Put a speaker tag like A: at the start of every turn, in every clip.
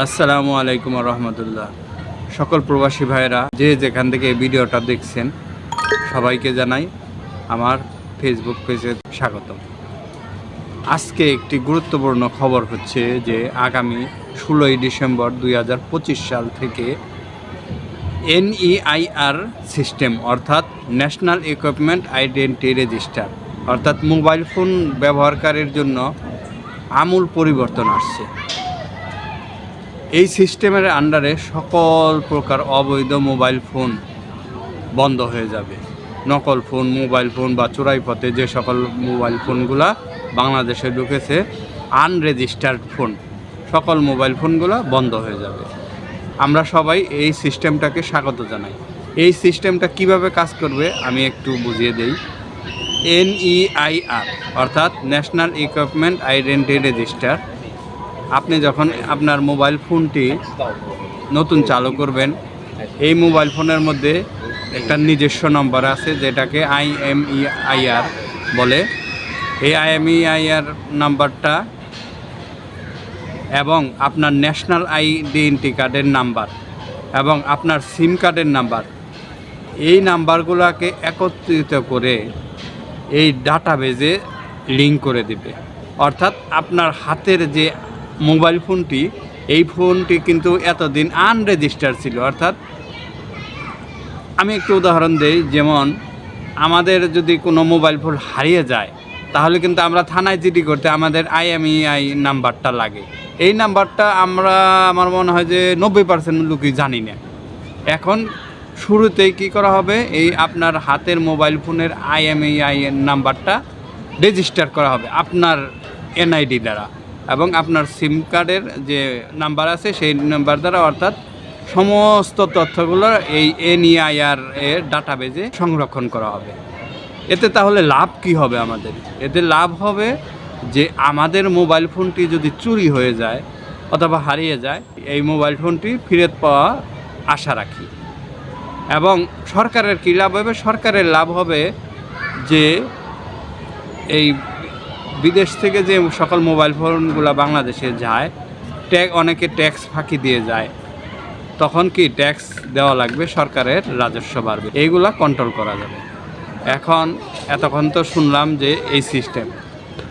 A: আসসালামু আলাইকুম রহমতুল্লাহ। সকল প্রবাসী ভাইয়েরা যে যেখান থেকে এই ভিডিওটা দেখছেন সবাইকে জানাই আমার ফেসবুক পেজে স্বাগতম। আজকে একটি গুরুত্বপূর্ণ খবর হচ্ছে যে আগামী 16ই ডিসেম্বর 2025 সাল থেকে NEIR সিস্টেম অর্থাৎ ন্যাশনাল ইকুইপমেন্ট আইডেন্টিটি রেজিস্টার অর্থাৎ মোবাইল ফোন ব্যবহারকারীর জন্য আমূল পরিবর্তন আসছে। এই সিস্টেমের আন্ডারে সকল প্রকার অবৈধ মোবাইল ফোন বন্ধ হয়ে যাবে। নকল ফোন, মোবাইল ফোন বা চোরাই পথে যে সকল মোবাইল ফোনগুলা বাংলাদেশে ঢুকেছে, আনরেজিস্টার্ড ফোন, সকল মোবাইল ফোনগুলো বন্ধ হয়ে যাবে। আমরা সবাই এই সিস্টেমটাকে স্বাগত জানাই। এই সিস্টেমটা কিভাবে কাজ করবে আমি একটু বুঝিয়ে দেই। NEIR অর্থাৎ ন্যাশনাল ইকুইপমেন্ট আইডেন্টিটি রেজিস্টার, আপনি যখন আপনার মোবাইল ফোনটি নতুন চালু করবেন, এই মোবাইল ফোনের মধ্যে একটা নিজস্ব নম্বর আছে যেটাকে IMEIR বলে। এই IMEIR নাম্বারটা এবং আপনার ন্যাশনাল আইডেন্টি কার্ডের নাম্বার এবং আপনার সিম কার্ডের নাম্বার, এই নাম্বারগুলোকে একত্রিত করে এই ডাটাবেজে লিঙ্ক করে দিবে। অর্থাৎ আপনার হাতের যে মোবাইল ফোনটি, এই ফোনটি কিন্তু এতদিন আনরেজিস্টার ছিল। অর্থাৎ আমি একটু উদাহরণ দেই, যেমন আমাদের যদি কোনো মোবাইল ফোন হারিয়ে যায় তাহলে কিন্তু আমরা থানায় জিডি করতে আমাদের IMEI নাম্বারটা লাগে। এই নাম্বারটা আমার মনে হয় যে 90% লোকই জানি না। এখন শুরুতেই কি করা হবে, এই আপনার হাতের মোবাইল ফোনের IMEI নাম্বারটা রেজিস্টার করা হবে আপনার NID দ্বারা এবং আপনার সিম কার্ডের যে নাম্বার আছে সেই নাম্বার দ্বারা। অর্থাৎ সমস্ত তথ্যগুলো এই NEIR এর ডাটাবেজে সংরক্ষণ করা হবে। এতে তাহলে লাভ কি হবে আমাদের? এতে লাভ হবে যে আমাদের মোবাইল ফোনটি যদি চুরি হয়ে যায় অথবা হারিয়ে যায়, এই মোবাইল ফোনটি ফেরত পাওয়া আশা রাখি। এবং সরকারের কী লাভ হবে? সরকারের লাভ হবে যে এই বিদেশ থেকে যে সকল মোবাইল ফোনগুলো বাংলাদেশে যায়, অনেকে ট্যাক্স ফাঁকি দিয়ে যায়, তখন কি ট্যাক্স দেওয়া লাগবে, সরকারের রাজস্ব বাড়বে, এইগুলা কন্ট্রোল করা যাবে। এতক্ষণ তো শুনলাম যে এই সিস্টেম,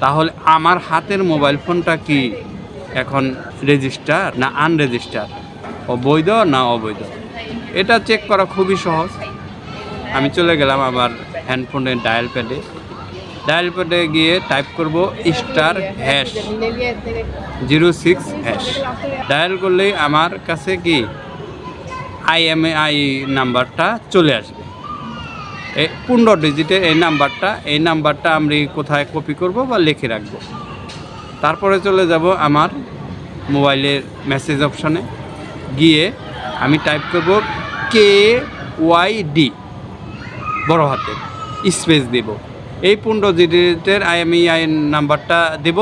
A: তাহলে আমার হাতের মোবাইল ফোনটা কি এখন রেজিস্টার না আনরেজিস্টার, বৈধ না অবৈধ, এটা চেক করা খুবই সহজ। আমি চলে গেলাম আমার হ্যান্ডফোনের ডায়াল প্যাডে গিয়ে টাইপ করব *#06# ডায়াল করলেই আমার কাছে কি IMEI নাম্বারটা চলে আসবে। এই 15 ডিজিটের এই নাম্বারটা আমি কোথায় কপি করব বা লিখে রাখব। তারপরে চলে যাব আমার মোবাইলের মেসেজ অপশনে, গিয়ে আমি টাইপ করব KYD বড় হাতে স্পেস দেব। এই 15 ডিজিটের IMEI নাম্বারটা দেব।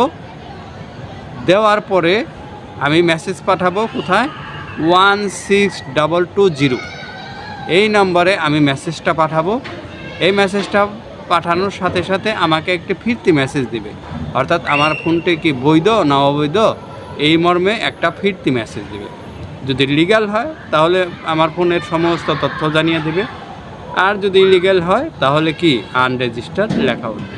A: দেওয়ার পরে আমি মেসেজ পাঠাবো কোথায়, 16220 এই নম্বরে আমি মেসেজটা পাঠাবো। এই মেসেজটা পাঠানোর সাথে সাথে আমাকে একটি ফিরতি মেসেজ দিবে। অর্থাৎ আমার ফোনটি কি বৈধ না অবৈধ, এই মর্মে একটা ফিরতি মেসেজ দিবে। যদি লিগ্যাল হয় তাহলে আমার ফোনের সমস্ত তথ্য জানিয়ে দেবে, আর যদি ইলিগ্যাল হয় তাহলে কি আনরেজিস্টার্ড লেখা উঠবে।